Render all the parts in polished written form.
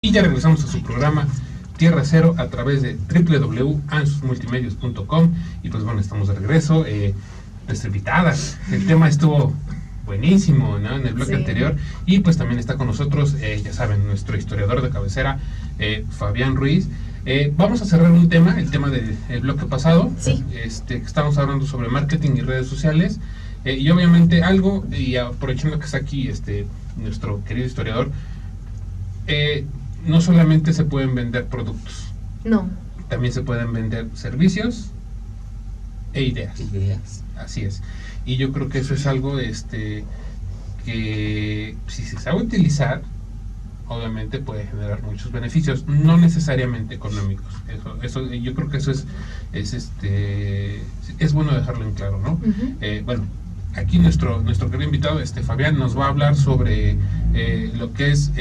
Y ya regresamos a su programa Tierra Cero a través de www.ansusmultimedios.com. Y pues bueno, estamos de regreso. Nuestra invitada, el tema estuvo buenísimo, ¿no? En el bloque anterior. Y pues también está con nosotros, ya saben, nuestro historiador de cabecera, Fabián Ruiz. Vamos a cerrar un tema, el tema del bloque pasado. Sí. Que estamos hablando sobre marketing y redes sociales. Y obviamente algo, y aprovechando que está aquí nuestro querido historiador, no solamente se pueden vender productos. No. También se pueden vender servicios e ideas. Así es. Y yo creo que eso es algo que si se sabe utilizar, obviamente puede generar muchos beneficios, no necesariamente económicos. Eso yo creo que eso es bueno dejarlo en claro, ¿no? Uh-huh. Bueno, aquí nuestro querido invitado, Fabián, nos va a hablar sobre lo que es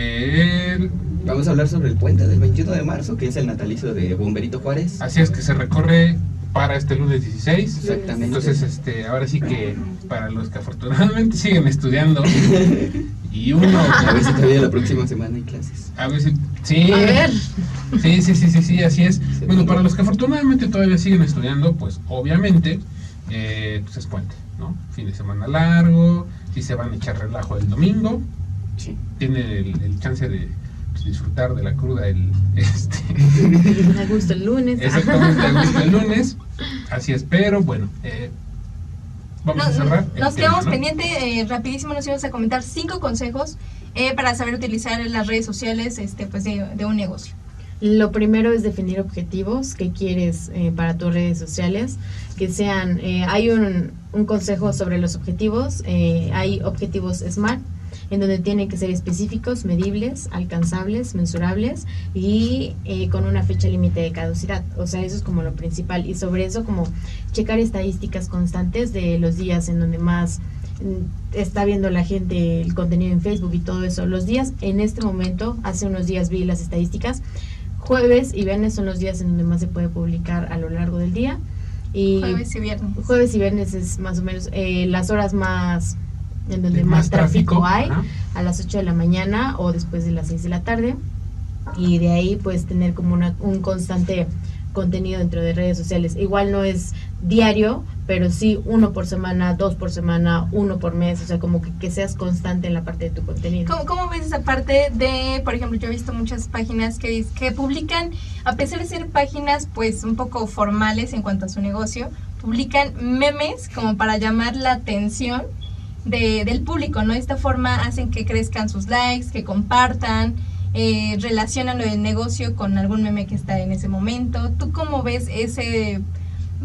Vamos a hablar sobre el puente del 21 de marzo, que es el natalicio de Bomberito Juárez. Así es, que se recorre para este lunes 16. Exactamente. Entonces, ahora sí que para los que afortunadamente siguen estudiando y uno... A ver si todavía la próxima semana hay clases. A ver si... Sí. A ver. Sí, así es. Bueno, para los que afortunadamente todavía siguen estudiando, pues obviamente, pues es puente, ¿no? Fin de semana largo, si se van a echar relajo el domingo, Sí. tienen el chance de disfrutar de la cruda A gusto el lunes. Exactamente, a gusto el lunes. Así es, pero bueno, vamos a cerrar. Nos quedamos pendiente, rapidísimo nos íbamos a comentar 5 consejos para saber utilizar las redes sociales pues de un negocio. Lo primero es definir objetivos que quieres para tus redes sociales, que sean, hay un consejo sobre los objetivos, hay objetivos SMART, en donde tienen que ser específicos, medibles, alcanzables, mensurables y con una fecha límite de caducidad. O sea, eso es como lo principal. Y sobre eso, como checar estadísticas constantes de los días en donde más está viendo la gente el contenido en Facebook y todo eso. Los días, en este momento, hace unos días vi las estadísticas, jueves y viernes son los días en donde más se puede publicar a lo largo del día. Y Jueves y viernes. Jueves y viernes es más o menos las horas más... en donde más tráfico hay, ajá, a las 8 de la mañana o después de las 6 de la tarde, y de ahí pues tener como un constante contenido dentro de redes sociales. Igual no es diario, pero sí 1 por semana, 2 por semana, 1 por mes, o sea, como que seas constante en la parte de tu contenido. ¿Cómo ves esa parte de, por ejemplo, yo he visto muchas páginas que publican, a pesar de ser páginas pues un poco formales en cuanto a su negocio, publican memes como para llamar la atención del público, ¿no? De esta forma hacen que crezcan sus likes, que compartan, relacionan lo del negocio con algún meme que está en ese momento. ¿Tú cómo ves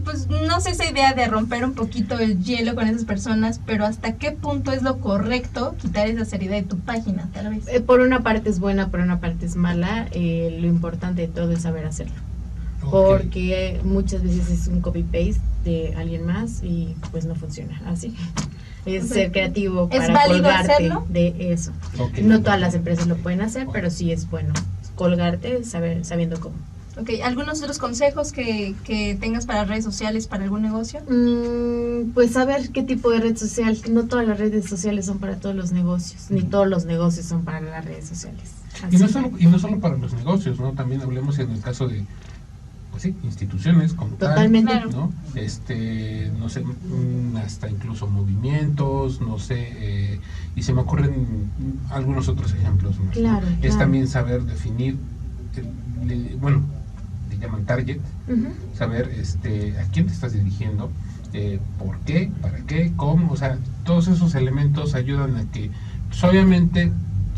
pues no sé, esa idea de romper un poquito el hielo con esas personas, pero hasta qué punto es lo correcto quitar esa seriedad de tu página, tal vez? Por una parte es buena, por una parte es mala, lo importante de todo es saber hacerlo. Okay. Porque muchas veces es un copy-paste de alguien más y pues no funciona así. Es ser creativo ¿Es para válido colgarte hacerlo? De eso. Okay. No todas las empresas lo pueden hacer, pero sí es bueno colgarte sabiendo cómo. Ok, ¿algunos otros consejos que tengas para redes sociales, para algún negocio? Pues saber qué tipo de red social. No todas las redes sociales son para todos los negocios, ni todos los negocios son para las redes sociales. Y no solo para los negocios, ¿no? También hablemos en el caso de, pues sí, instituciones como totalmente, tal, ¿no? No sé, hasta incluso movimientos, no sé, y se me ocurren algunos otros ejemplos más. Claro, ¿no? Es también saber definir, le llaman target, saber a quién te estás dirigiendo, por qué, para qué, cómo, o sea, todos esos elementos ayudan a que, pues obviamente,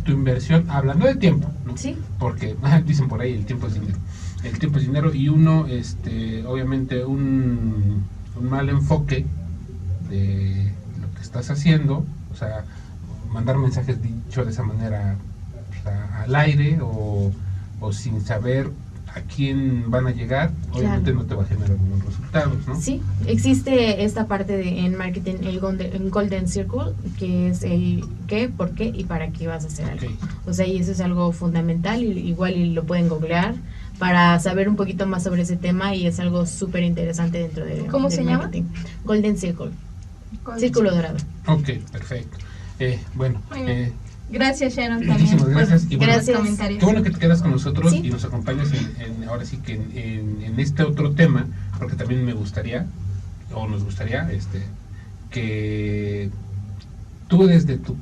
tu inversión, hablando de tiempo, ¿no? Sí. Porque dicen por ahí, el tiempo es dinero. El tiempo es dinero y uno, obviamente, un mal enfoque de lo que estás haciendo, o sea, mandar mensajes dicho de esa manera, o sea, al aire o sin saber a quién van a llegar, obviamente no te va a generar buenos resultados, ¿no? Sí, existe esta parte en marketing, el Golden Circle, que es el qué, por qué y para qué vas a hacer algo. O sea, y eso es algo fundamental, igual y lo pueden googlear para saber un poquito más sobre ese tema, y es algo súper interesante dentro de ¿Cómo se marketing. Golden Circle, círculo dorado. Ok, perfecto. Gracias, Sharon, también Muchísimas gracias. por Y bueno, los comentarios. Qué bueno que te quedas con nosotros Sí. y nos acompañas ahora sí que en este otro tema, porque también me gustaría, o nos gustaría, que tú desde tu,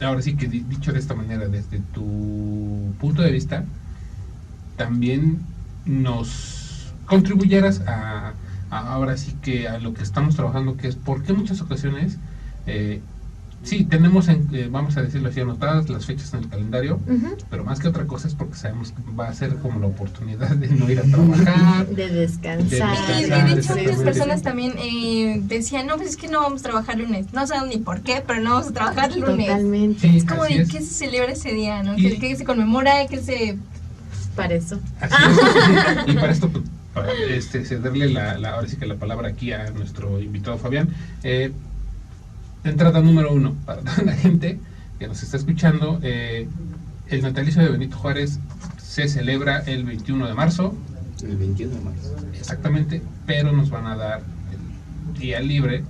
ahora sí que dicho de esta manera, desde tu punto de vista, también nos contribuyeras a ahora sí que a lo que estamos trabajando, que es porque en muchas ocasiones sí tenemos vamos a decirlo así, anotadas las fechas en el calendario, Ujú. pero más que otra cosa es porque sabemos que va a ser como la oportunidad de no ir a trabajar. De descansar. Y de hecho Exactamente. muchas personas también decían, no, pues es que no vamos a trabajar lunes. No saben ni por qué, pero no vamos a trabajar lunes. Totalmente. Sí, Es como así de es. qué se celebra ese día, ¿no? Y- ¿Qué se conmemora? ¿Qué se...? Para eso. Así es. Y para esto, pues, para cederle ahora sí que la palabra aquí a nuestro invitado Fabián. Entrada número 1 para toda la gente que nos está escuchando. El natalicio de Benito Juárez se celebra el 21 de marzo, El 21 de marzo. exactamente, pero nos van a dar el día libre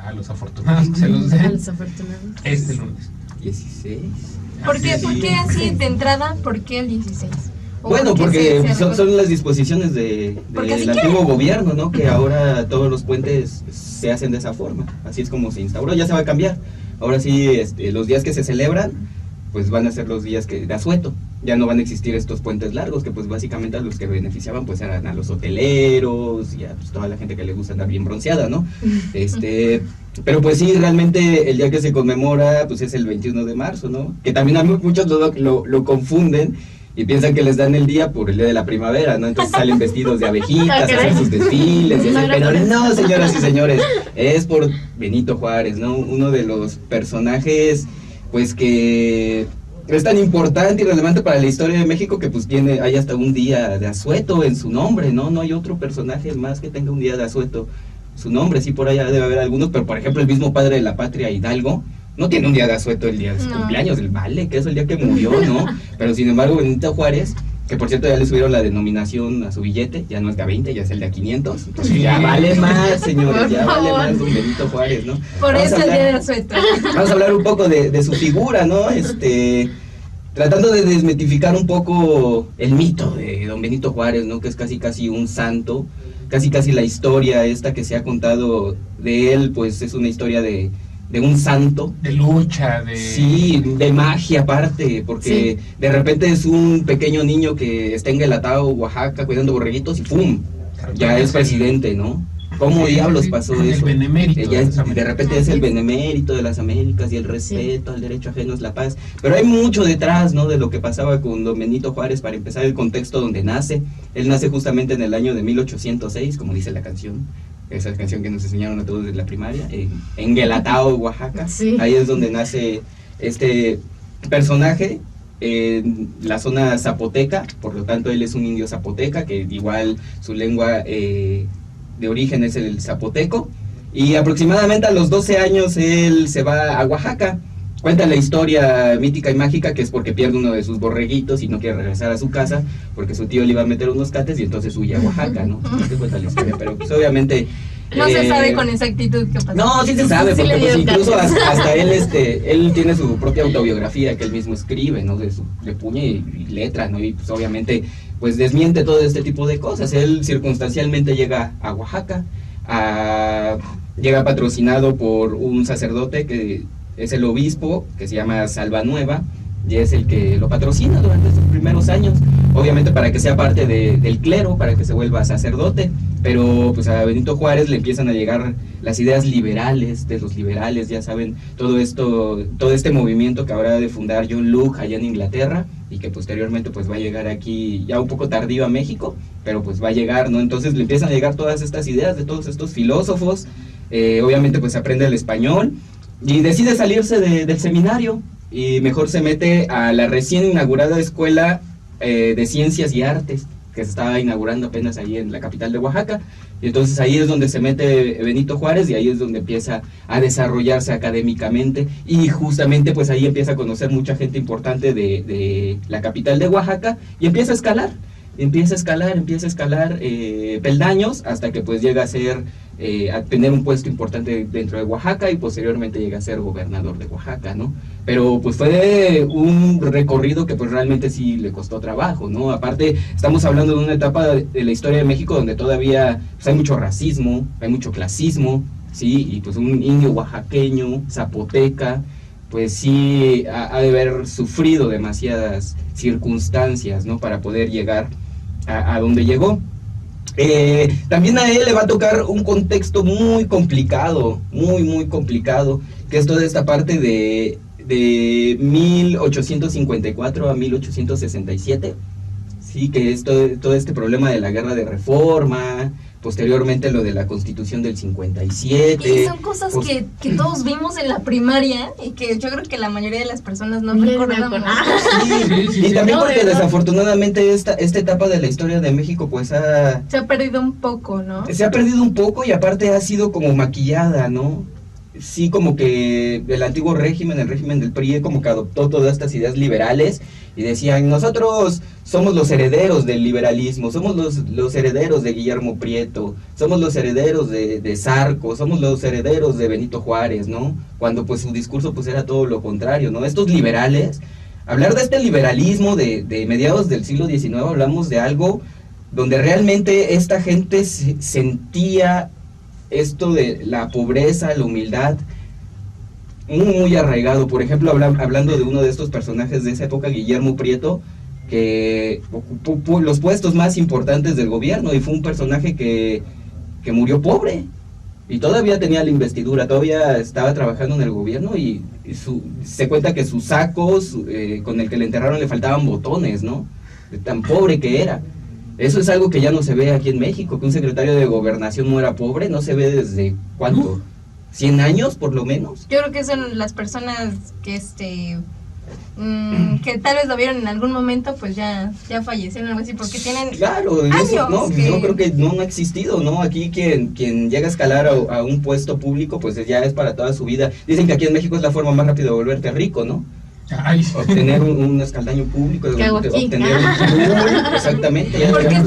a los afortunados que se los A den los afortunados. este lunes. 16. ¿Por qué, Así es. ¿Por qué así de entrada? ¿Por qué el 16? ¿O Bueno, por qué porque se son las disposiciones Porque así del antiguo gobierno, ¿no? Que ahora todos los puentes se hacen de esa forma. Así es como se instauró, ya se va a cambiar. Ahora sí, los días que se celebran, pues van a ser los días de asueto. Ya no van a existir estos puentes largos, que pues básicamente a los que beneficiaban pues eran a los hoteleros y a pues, toda la gente que le gusta andar bien bronceada, ¿no? Pero pues sí, realmente el día que se conmemora pues es el 21 de marzo, ¿no? Que también a muchos lo confunden y piensan que les dan el día por el día de la primavera, ¿no? Entonces salen vestidos de abejitas, Ah, caray. hacen sus desfiles, y No así, era pero por eso. no, señoras y señores, es por Benito Juárez, ¿no? Uno de los personajes, pues que es tan importante y relevante para la historia de México que pues hay hasta un día de asueto en su nombre, ¿no? No hay otro personaje más que tenga un día de asueto en su nombre, sí por allá debe haber algunos, pero por ejemplo el mismo padre de la patria, Hidalgo, no tiene un día de asueto el día de su No. cumpleaños, el vale, que es el día que murió, ¿no? Pero sin embargo Benito Juárez, que por cierto ya le subieron la denominación a su billete, ya no es de a 20, ya es el de a 500, entonces Sí. ya vale más, señores, Por ya vale favor. más don Benito Juárez, ¿no? Por Vamos eso a el hablar- día de asueto. Vamos a hablar un poco de su figura, ¿no? Tratando de desmitificar un poco el mito de don Benito Juárez, ¿no? Que es casi un santo, casi la historia esta que se ha contado de él, pues es una historia de un santo. De lucha, de... Sí, de magia aparte, porque de repente es un pequeño niño que está en Guelatao, Oaxaca, cuidando borreguitos y ¡pum! Ya es presidente, ¿no? ¿Cómo Sí, diablos sí, pasó el eso? benemérito Ya de las de Américas. repente es el benemérito de las Américas y el respeto al derecho ajeno es la paz. Pero hay mucho detrás, ¿no? De lo que pasaba con don Benito Juárez, para empezar el contexto donde nace. Él nace justamente en el año de 1806, como dice la canción. Esa canción que nos enseñaron a todos desde la primaria, en Guelatao, Oaxaca. Sí. Ahí es donde nace este personaje, en la zona zapoteca, por lo tanto él es un indio zapoteca, que igual su lengua de origen es el zapoteco, y aproximadamente a los 12 años él se va a Oaxaca. Cuenta la historia mítica y mágica que es porque pierde uno de sus borreguitos y no quiere regresar a su casa porque su tío le iba a meter unos cates y entonces huye a Oaxaca, ¿no? Así cuenta la historia, pero pues obviamente... No se sabe con exactitud qué pasó. No, sí se sabe, Sí porque le pues, dio incluso cates. hasta él tiene su propia autobiografía que él mismo escribe, ¿no? De puño y letra, ¿no? Y pues obviamente pues desmiente todo este tipo de cosas. Él circunstancialmente llega a Oaxaca, llega patrocinado por un sacerdote que es el obispo, que se llama Salvanueva, y es el que lo patrocina durante sus primeros años, obviamente para que sea parte del clero, para que se vuelva sacerdote, pero pues a Benito Juárez le empiezan a llegar las ideas liberales, de los liberales, ya saben, todo este movimiento que habrá de fundar John Locke allá en Inglaterra, y que posteriormente pues va a llegar aquí, ya un poco tardío a México, pero pues va a llegar, ¿no? Entonces le empiezan a llegar todas estas ideas de todos estos filósofos, obviamente pues aprende el español, y decide salirse del seminario, y mejor se mete a la recién inaugurada escuela de ciencias y artes que se estaba inaugurando apenas ahí en la capital de Oaxaca, y entonces ahí es donde se mete Benito Juárez y ahí es donde empieza a desarrollarse académicamente, y justamente pues ahí empieza a conocer mucha gente importante de la capital de Oaxaca y empieza a escalar. empieza a escalar peldaños hasta que pues llega a ser, a tener un puesto importante dentro de Oaxaca y posteriormente llega a ser gobernador de Oaxaca, ¿no? Pero pues fue un recorrido que pues realmente sí le costó trabajo, ¿no? Aparte estamos hablando de una etapa de la historia de México donde todavía pues, hay mucho racismo, hay mucho clasismo, ¿sí? Y pues un indio oaxaqueño, zapoteca, pues sí ha de haber sufrido demasiadas circunstancias, ¿no? Para poder llegar a donde llegó. También a él le va a tocar un contexto muy complicado, muy complicado, que es toda esta parte de 1854 a 1867, sí, que es todo este problema de la guerra de reforma, posteriormente lo de la Constitución del 57. Y son cosas que todos vimos en la primaria y que yo creo que la mayoría de las personas no recordamos. Sí. Y también porque desafortunadamente esta etapa de la historia de México pues se ha perdido un poco, ¿no? Se ha perdido un poco y aparte ha sido como maquillada, ¿no? Sí, como que el antiguo régimen, el régimen del PRI, como que adoptó todas estas ideas liberales y decían, nosotros somos los herederos del liberalismo, somos los herederos de Guillermo Prieto, somos los herederos de Zarco, somos los herederos de Benito Juárez, ¿no? Cuando pues su discurso pues era todo lo contrario, ¿no? Estos liberales, hablar de este liberalismo de mediados del siglo XIX, hablamos de algo donde realmente esta gente sentía esto de la pobreza, la humildad, muy arraigado. Por ejemplo, hablando de uno de estos personajes de esa época, Guillermo Prieto, que ocupó los puestos más importantes del gobierno y fue un personaje que murió pobre y todavía tenía la investidura, todavía estaba trabajando en el gobierno y se cuenta que sus sacos con el que le enterraron le faltaban botones, ¿no? De tan pobre que era. Eso es algo que ya no se ve aquí en México, que un secretario de gobernación muera pobre, no se ve desde, ¿cuánto? ¿100 años por lo menos? Yo creo que son las personas que que tal vez lo vieron en algún momento, pues ya fallecieron, algo así, porque tienen años. Eso, no, yo creo que no ha existido, ¿no? Aquí quien llega a escalar a un puesto público, pues ya es para toda su vida. Dicen que aquí en México es la forma más rápida de volverte rico, ¿no? Obtener un escaldaño público, obtener exactamente. ¿Por qué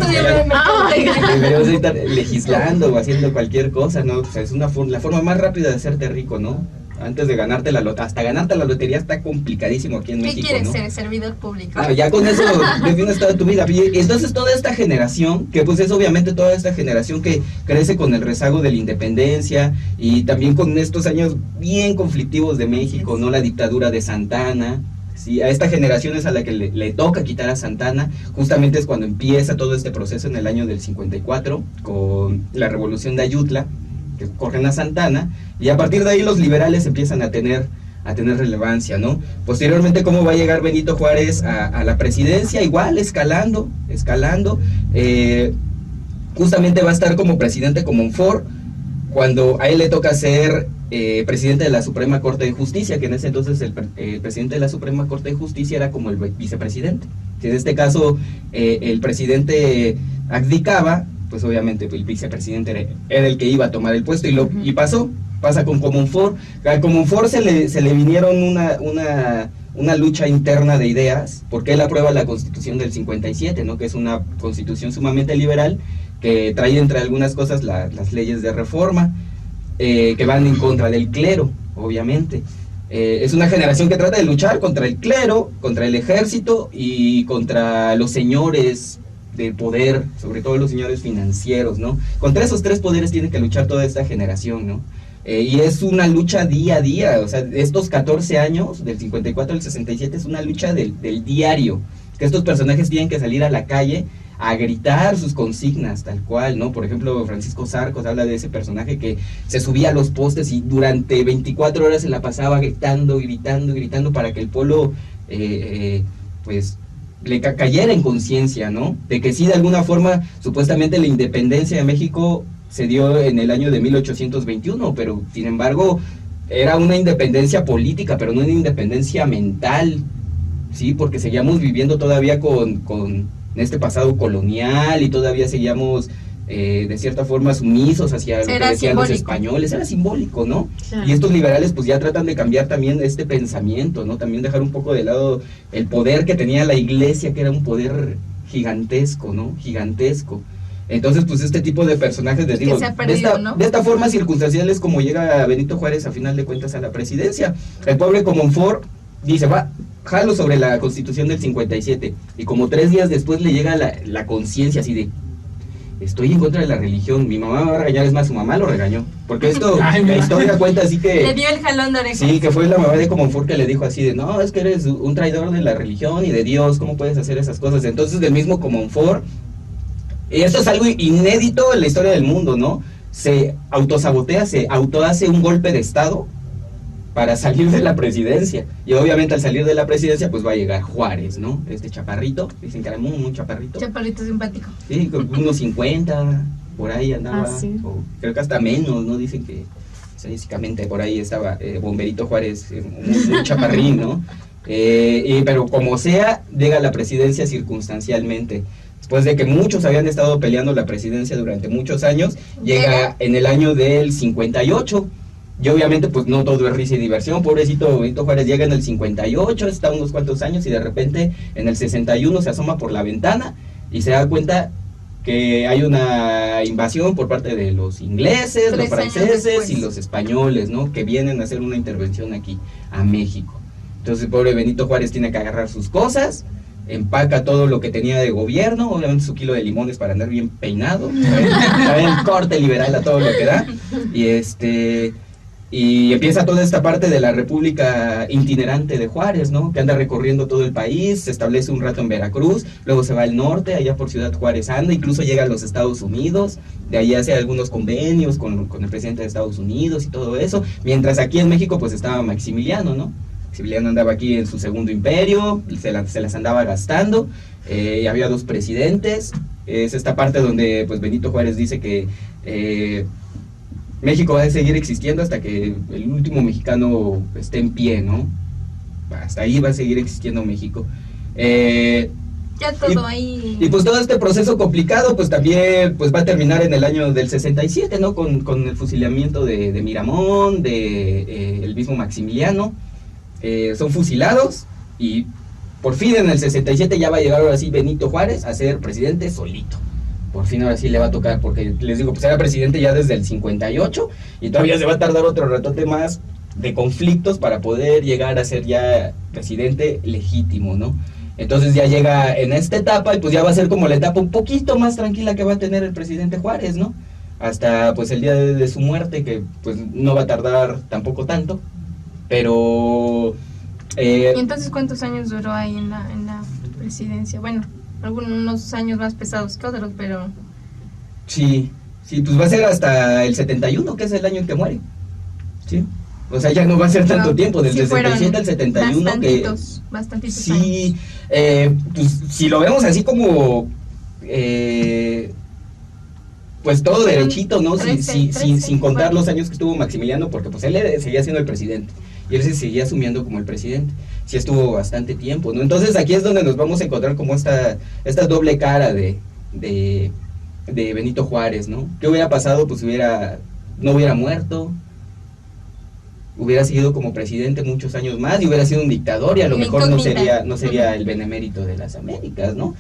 deberíamos estar legislando o haciendo cualquier cosa, ¿no? O sea, es la forma más rápida de hacerte rico, ¿no? Antes de ganarte hasta ganarte la lotería está complicadísimo aquí en México, ¿qué quieres ¿no? ser? ¿Servidor público? Ya con eso defines toda tu vida. Y entonces toda esta generación, que pues es obviamente toda esta generación que crece con el rezago de la independencia y también con estos años bien conflictivos de México, ¿no? La dictadura de Santa Anna. Sí, a esta generación es a la que le toca quitar a Santa Anna, justamente es cuando empieza todo este proceso en el año del 54, con la revolución de Ayutla, que corren a Santa Anna, y a partir de ahí los liberales empiezan a tener relevancia, ¿no? Posteriormente, ¿cómo va a llegar Benito Juárez a la presidencia? Igual, escalando, justamente va a estar como presidente con Monfort, cuando a él le toca ser presidente de la Suprema Corte de Justicia, que en ese entonces el presidente de la Suprema Corte de Justicia era como el vicepresidente. Si en este caso el presidente abdicaba, pues obviamente el vicepresidente era el que iba a tomar el puesto y pasa con Comonfort. A Comonfort se le vinieron una lucha interna de ideas, porque él aprueba la Constitución del 57, ¿no? Que es una constitución sumamente liberal, que trae entre algunas cosas las leyes de reforma, que van en contra del clero, obviamente. Es una generación que trata de luchar contra el clero, contra el ejército y contra los señores de poder, sobre todo los señores financieros, ¿no? Contra esos tres poderes tiene que luchar toda esta generación, ¿no? Y es una lucha día a día, o sea, estos 14 años, del 54 al 67, es una lucha del diario, que estos personajes tienen que salir a la calle a gritar sus consignas, tal cual, ¿no? Por ejemplo, Francisco Zarcos habla de ese personaje que se subía a los postes y durante 24 horas se la pasaba gritando para que el pueblo, pues, le cayera en conciencia, ¿no? De que sí, de alguna forma, supuestamente la independencia de México se dio en el año de 1821, pero sin embargo era una independencia política, pero no una independencia mental, ¿sí? Porque seguíamos viviendo todavía con este pasado colonial y todavía seguíamos de cierta forma sumisos hacia lo que decían los españoles. Era simbólico, ¿no? Claro. Y estos liberales pues ya tratan de cambiar también este pensamiento, ¿no? También dejar un poco de lado el poder que tenía la iglesia, que era un poder gigantesco, ¿no? Gigantesco. Entonces, pues este tipo de personajes, les digo, se ha perdido, ¿no? de esta forma circunstancial es como llega Benito Juárez a final de cuentas a la presidencia. El pobre Comonfort dice, va, jalo sobre la Constitución del 57, y como 3 días después le llega la conciencia así de, estoy en contra de la religión, mi mamá me va a regañar, es más, su mamá lo regañó, porque esto, la historia cuenta así que... Le dio el jalón de orejas. Sí, que fue la mamá de Comonfort que le dijo así de, no, es que eres un traidor de la religión y de Dios, ¿cómo puedes hacer esas cosas? Entonces, del mismo Comonfort, y esto es algo inédito en la historia del mundo, ¿no? Se autosabotea, se autohace un golpe de estado para salir de la presidencia. Y obviamente al salir de la presidencia, pues va a llegar Juárez, ¿no? Este chaparrito, dicen que era muy chaparrito. Chaparrito simpático. Sí, con unos 50, por ahí andaba. ¿Sí? O creo que hasta menos, ¿no? Dicen que estadísticamente por ahí estaba Bomberito Juárez, un chaparrín, ¿no? Pero como sea, llega a la presidencia circunstancialmente. Después de que muchos habían estado peleando la presidencia durante muchos años, llega en el año del 58. Y obviamente pues no todo es risa y diversión, pobrecito Benito Juárez llega en el 58, está unos cuantos años y de repente en el 61 se asoma por la ventana y se da cuenta que hay una invasión por parte de los ingleses, los franceses y los españoles, ¿no? Que vienen a hacer una intervención aquí a México. Entonces el pobre Benito Juárez tiene que agarrar sus cosas, empaca todo lo que tenía de gobierno, obviamente su kilo de limones para andar bien peinado, el corte liberal a todo lo que da, y empieza toda esta parte de la República itinerante de Juárez, ¿no? Que anda recorriendo todo el país, se establece un rato en Veracruz, luego se va al norte, allá por Ciudad Juárez anda, incluso llega a los Estados Unidos, de ahí hace algunos convenios con el presidente de Estados Unidos y todo eso, mientras aquí en México pues estaba Maximiliano, ¿no? Maximiliano andaba aquí en su segundo imperio, se las andaba gastando, y había 2 presidentes, es esta parte donde pues Benito Juárez dice que México va a seguir existiendo hasta que el último mexicano esté en pie, ¿no? Hasta ahí va a seguir existiendo México. Ya todo ahí. Y pues todo este proceso complicado, pues también pues va a terminar en el año del 67, ¿no? Con el fusilamiento de Miramón, el mismo Maximiliano. Son fusilados y por fin en el 67 ya va a llegar ahora sí Benito Juárez a ser presidente solito. Por fin ahora sí le va a tocar, porque les digo, pues era presidente ya desde el 58 y todavía se va a tardar otro ratote más de conflictos para poder llegar a ser ya presidente legítimo, ¿no? Entonces ya llega en esta etapa y pues ya va a ser como la etapa un poquito más tranquila que va a tener el presidente Juárez, ¿no? Hasta pues el día de su muerte, que pues no va a tardar tampoco tanto, pero... ¿Y entonces cuántos años duró ahí en la presidencia? Bueno, algunos años más pesados que otros, pero... Sí, pues va a ser hasta el 71, que es el año en que muere, ¿sí? O sea, ya no va a ser tanto tiempo, desde el 67 al 71. Bastantitos sí, pues si lo vemos así como... pues todo derechito, ¿no? Sin contar los años que estuvo Maximiliano, porque pues él seguía siendo el presidente y él se seguía asumiendo como el presidente. Sí estuvo bastante tiempo, ¿no? Entonces aquí es donde nos vamos a encontrar como esta doble cara de Benito Juárez, ¿no? ¿Qué hubiera pasado? Pues no hubiera muerto, hubiera seguido como presidente muchos años más y hubiera sido un dictador y a lo mejor no sería el benemérito de las Américas, ¿no?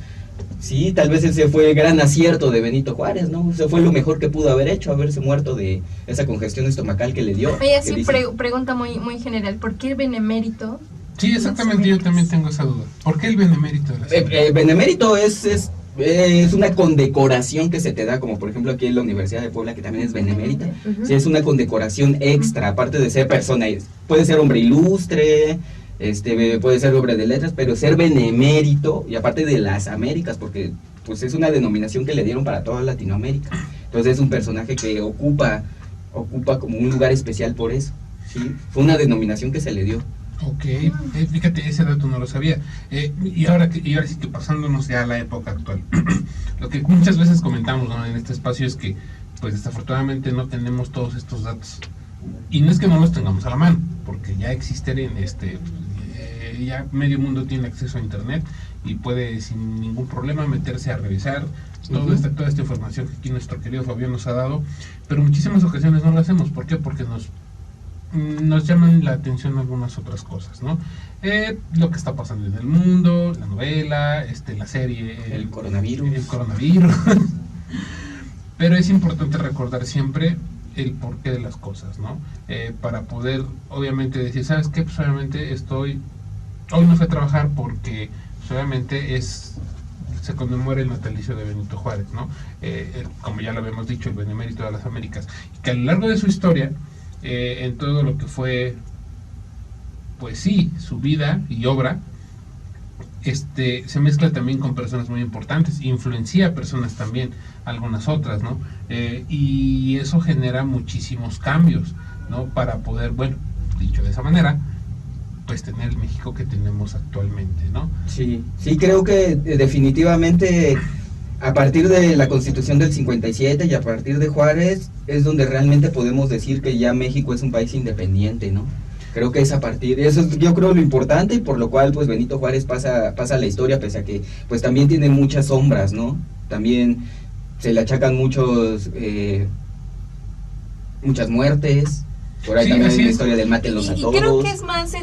Sí, tal vez ese fue el gran acierto de Benito Juárez, ¿no? Ese fue lo mejor que pudo haber hecho, haberse muerto de esa congestión estomacal que le dio. Oye, así pregunta muy general, ¿por qué el benemérito? Sí, exactamente, yo también tengo esa duda. ¿Por qué el benemérito de las Américas? Benemérito es una condecoración que se te da, como por ejemplo aquí en la Universidad de Puebla, que también es benemérita. Sí, es una condecoración extra, aparte de ser persona, puede ser hombre ilustre, puede ser hombre de letras, pero ser benemérito, y aparte de las Américas, porque pues es una denominación que le dieron para toda Latinoamérica. Entonces es un personaje que ocupa como un lugar especial por eso, ¿sí? Fue una denominación que se le dio. Ok, fíjate, ese dato no lo sabía. Y ahora sí que pasándonos ya a la época actual, lo que muchas veces comentamos, ¿no?, en este espacio es que pues desafortunadamente no tenemos todos estos datos. Y no es que no los tengamos a la mano, porque ya existen ya medio mundo tiene acceso a internet y puede sin ningún problema meterse a revisar toda esta información que aquí nuestro querido Fabián nos ha dado, pero en muchísimas ocasiones no lo hacemos. ¿Por qué? Porque nos nos llaman la atención algunas otras cosas, ¿no? Lo que está pasando en el mundo, la novela, la serie, el coronavirus. El coronavirus. Pero es importante recordar siempre el porqué de las cosas, ¿no? Para poder, obviamente, decir, ¿sabes qué? Pues obviamente hoy no fui a trabajar porque pues, obviamente se conmemora el natalicio de Benito Juárez, ¿no? Como ya lo habíamos dicho, el benemérito de las Américas, y que a lo largo de su historia, en todo lo que fue, pues sí, su vida y obra, se mezcla también con personas muy importantes, influencia a personas también, algunas otras, ¿no? Y eso genera muchísimos cambios, ¿no? Para poder, bueno, dicho de esa manera, pues tener el México que tenemos actualmente, ¿no? Sí, creo que definitivamente a partir de la Constitución del 57 y a partir de Juárez es donde realmente podemos decir que ya México es un país independiente, ¿no? Creo que es a partir, eso es, yo creo, lo importante, y por lo cual pues Benito Juárez pasa a la historia, pese a que pues también tiene muchas sombras, ¿no? También se le achacan muchas muertes. Por ahí también hay una historia del mátenlos a todos. Y creo que es más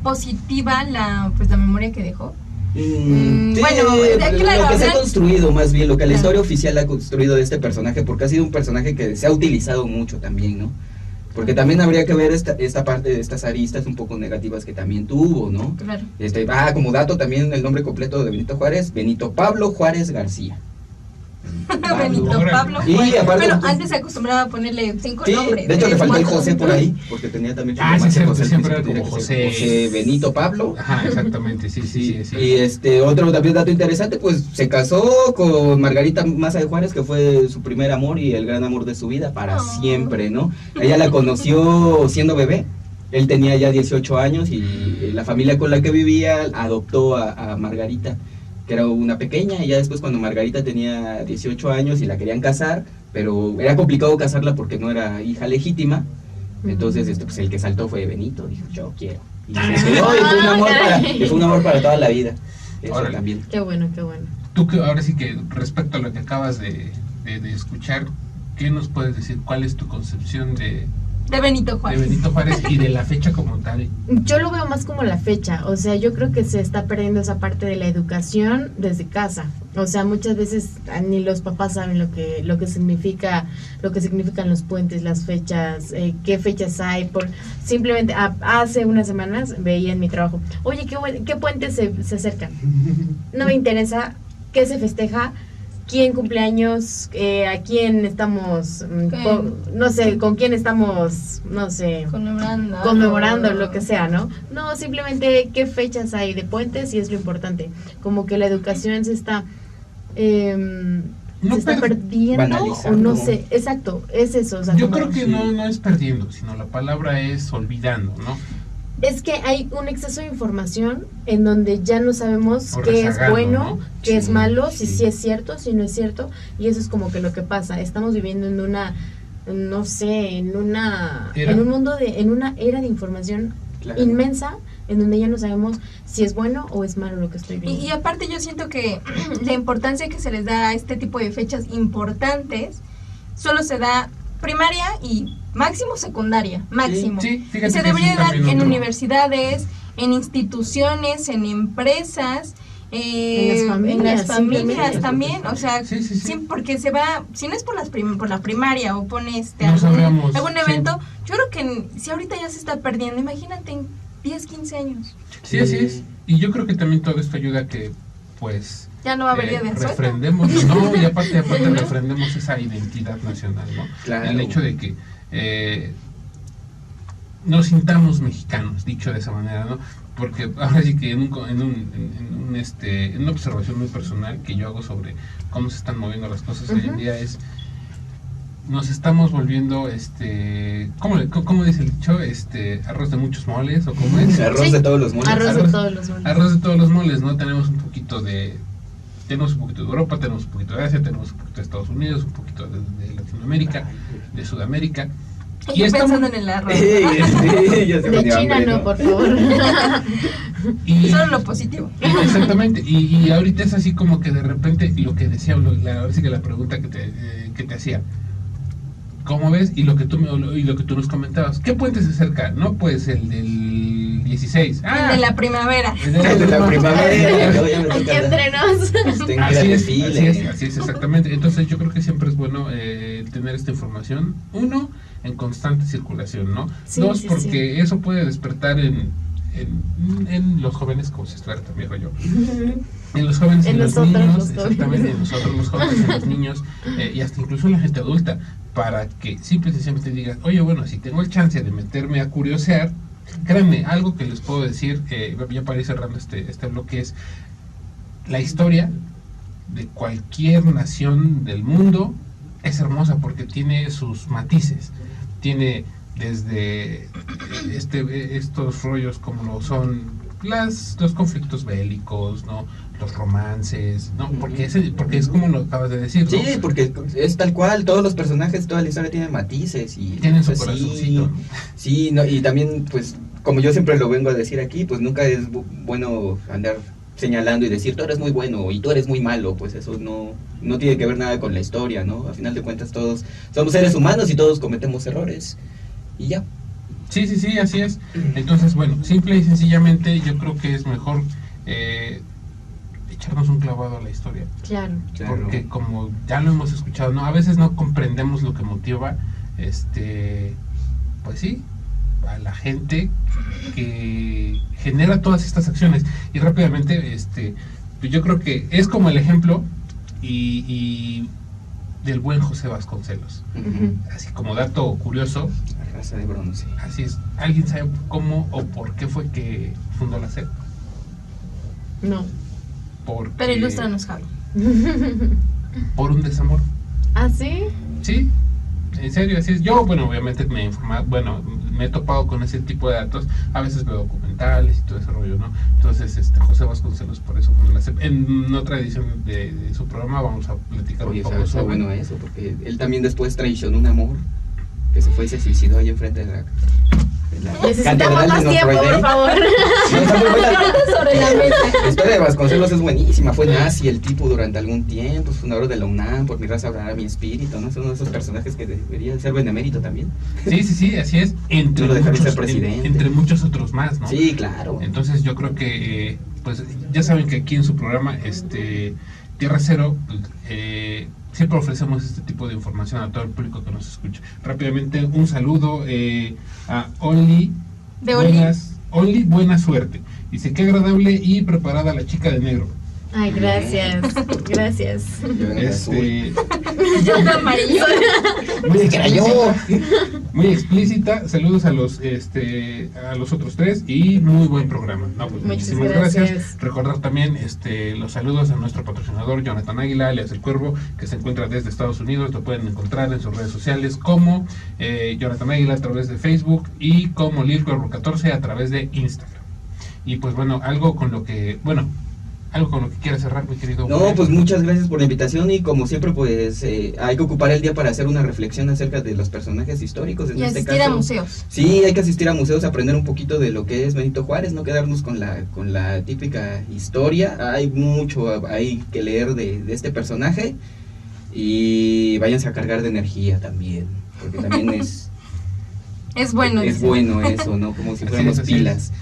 positiva la memoria que dejó. Bueno, claro, lo que se ha construido, más bien, lo que la historia oficial ha construido de este personaje, porque ha sido un personaje que se ha utilizado mucho también, ¿no? Porque también habría que ver esta parte de estas aristas un poco negativas que también tuvo, ¿no? Claro. Como dato también el nombre completo de Benito Juárez, Benito Pablo Juárez García. Benito Pablo y Juárez. aparte, bueno, antes se acostumbraba a ponerle 5 nombres. De hecho le faltó el José por ahí, porque tenía también siempre era como José Benito Pablo. Ajá, exactamente, sí. Y otro también dato interesante, pues se casó con Margarita Maza de Juárez, que fue su primer amor y el gran amor de su vida para siempre, ¿no? Ella la conoció siendo bebé. Él tenía ya 18 años y la familia con la que vivía adoptó a Margarita, que era una pequeña, y ya después cuando Margarita tenía 18 años y la querían casar, pero era complicado casarla porque no era hija legítima, entonces pues el que saltó fue Benito, dijo, yo quiero. Y se quedó, y fue un amor para toda la vida. Eso ahora, también. Qué bueno. Tú, ahora sí que respecto a lo que acabas de escuchar, ¿qué nos puedes decir? ¿Cuál es tu concepción de Benito Juárez? De Benito Juárez y de la fecha como tal. Yo lo veo más como la fecha, o sea, yo creo que se está perdiendo esa parte de la educación desde casa. O sea, muchas veces ni los papás saben lo que significan los puentes, las fechas, qué fechas hay. Simplemente hace unas semanas veía en mi trabajo, oye, ¿qué puentes se acercan? No me interesa qué se festeja, quién cumpleaños, a quién estamos, con quién estamos, conmemorando lo que sea, ¿no? No, simplemente qué fechas hay de puentes y es lo importante. Como que la educación se está perdiendo, o no sé, exacto, es eso. O sea, yo creo que no es perdiendo, sino la palabra es olvidando, ¿no? Es que hay un exceso de información en donde ya no sabemos qué es bueno, ¿no? Qué es malo, si es cierto, si no es cierto, y eso es como que lo que pasa. Estamos viviendo en una, no sé, en un mundo en una era de información inmensa, en donde ya no sabemos si es bueno o es malo lo que estoy viendo. Y aparte yo siento que la importancia que se les da a este tipo de fechas importantes solo se da primaria y máximo secundaria, máximo. Sí, y se debería dar en universidades, en instituciones, en empresas, en las familias también, o sea, sí, porque se va, si no es por la primaria o pones algún evento, yo creo que si ahorita ya se está perdiendo, imagínate en 10, 15 años. Sí, así es, y yo creo que también todo esto ayuda a que, pues, ya no va a haber día de refrendemos, no, y aparte refrendemos esa identidad nacional, ¿no? Claro. El hecho de que nos sintamos mexicanos, dicho de esa manera, ¿no? Porque ahora sí que en una observación muy personal que yo hago sobre cómo se están moviendo las cosas hoy en día es, nos estamos volviendo, ¿cómo dice el dicho? Arroz de muchos moles, ¿o cómo es? Arroz de todos los moles. Arroz de todos los moles, ¿no? Tenemos un poquito de Europa, tenemos un poquito de Asia, tenemos un poquito de Estados Unidos, un poquito de Latinoamérica, de Sudamérica. Y pensando en el arroz. De China no, por favor. Solo lo positivo. Exactamente. Y ahorita es así como que de repente lo que decía, ahora sí que la pregunta que te hacía. ¿Cómo ves? Y lo que tú nos comentabas, ¿qué puente se acerca? No, pues el del 16. El de la primavera. El De la primavera. Yo ya me Aquí toca entre nos. así es, exactamente. Entonces yo creo que siempre es bueno tener esta información. Uno, en constante circulación, ¿no? Sí, Dos, sí, porque eso puede despertar en los jóvenes, como si estuviera también yo. En los jóvenes, en los niños, exactamente, en nosotros los jóvenes, en los niños, y hasta incluso en la gente adulta, para que simple y sencillamente digas, oye, bueno, si tengo el chance de meterme a curiosear, créanme, algo que les puedo decir, ya para ir cerrando este bloque, es la historia de cualquier nación del mundo es hermosa porque tiene sus matices, tiene desde estos rollos como lo son los conflictos bélicos, ¿no? Los romances, ¿no? Porque es como lo acabas de decir, ¿no? Sí, porque es tal cual, todos los personajes, toda la historia tiene matices y tienen su pues, corazoncito, ¿no? Sí, no, y también pues como yo siempre lo vengo a decir aquí, pues nunca es bueno andar señalando y decir tú eres muy bueno y tú eres muy malo, pues eso no tiene que ver nada con la historia, ¿no? A final de cuentas todos somos seres humanos y todos cometemos errores y ya. Sí, así es. Entonces, bueno, simple y sencillamente yo creo que es mejor echarnos un clavado a la historia. Claro. Porque como ya lo hemos escuchado, ¿no? A veces no comprendemos lo que motiva, pues sí, a la gente que genera todas estas acciones. Y rápidamente, pues yo creo que es como el ejemplo y del buen José Vasconcelos. Así como dato curioso, La raza de bronce. así es. ¿Alguien sabe cómo o por qué fue que fundó la SEP? No. Pero ilústranos, Javi. Por un desamor. ¿Ah, sí? Sí, en serio, así es. Yo, bueno, obviamente me he informado, me he topado con ese tipo de datos. A veces veo documentales y todo ese rollo, ¿no? Entonces, José Vasconcelos, por eso, en otra edición de su programa vamos a platicar Oye, un poco está sobre bueno eso, porque él también después traicionó un amor que se fue y se suicidó ahí enfrente de la Necesitamos más tiempo, por favor. Sí, está muy buena. Sobre la mesa. La historia de Vasconcelos es buenísima. Fue nazi el tipo durante algún tiempo, fundador de la UNAM, por mi raza hablará mi espíritu, ¿no? Es uno de esos personajes que debería ser benemérito también. Sí, así es. No lo dejaría ser presidente. Entre muchos otros más, ¿no? Sí, claro. Entonces yo creo que, pues ya saben que aquí en su programa, Tierra Cero, siempre ofrecemos este tipo de información a todo el público que nos escucha. Rápidamente, un saludo a Only. ¿De Only? Only, buena suerte. Dice, qué agradable y preparada la chica de negro. Ay, gracias. Gracias. Yo en el azul. Yo en amarillo. Muy Ni que era yo. muy explícita. Saludos a los otros tres y muy buen programa. No, pues, Muchas muchísimas gracias. Recordar también los saludos a nuestro patrocinador Jonathan Águila, alias El Cuervo, que se encuentra desde Estados Unidos. Lo pueden encontrar en sus redes sociales como Jonathan Águila a través de Facebook y como Lil Cuervo 14 a través de Instagram. Y pues bueno, algo con lo que quieras cerrar, mi querido. No, pues muchas gracias por la invitación y como siempre pues hay que ocupar el día para hacer una reflexión acerca de los personajes históricos. En Y este asistir caso, a museos. Sí, hay que asistir a museos, aprender un poquito de lo que es Benito Juárez, no quedarnos con la típica historia. Hay mucho hay que leer de este personaje y váyanse a cargar de energía también, porque también es bueno. es bueno eso, ¿no? Como si Así fuéramos es, así pilas.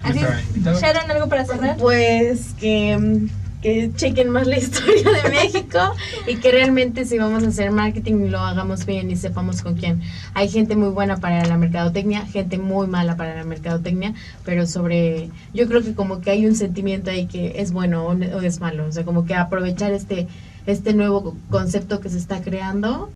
Así Nuestra invitada. es. Sharon, ¿algo para cerrar? Pues que chequen más la historia de México y que realmente si vamos a hacer marketing lo hagamos bien y sepamos con quién. Hay gente muy buena para la mercadotecnia, gente muy mala para la mercadotecnia, pero yo creo que como que hay un sentimiento ahí que es bueno o es malo, o sea, como que aprovechar este nuevo concepto que se está creando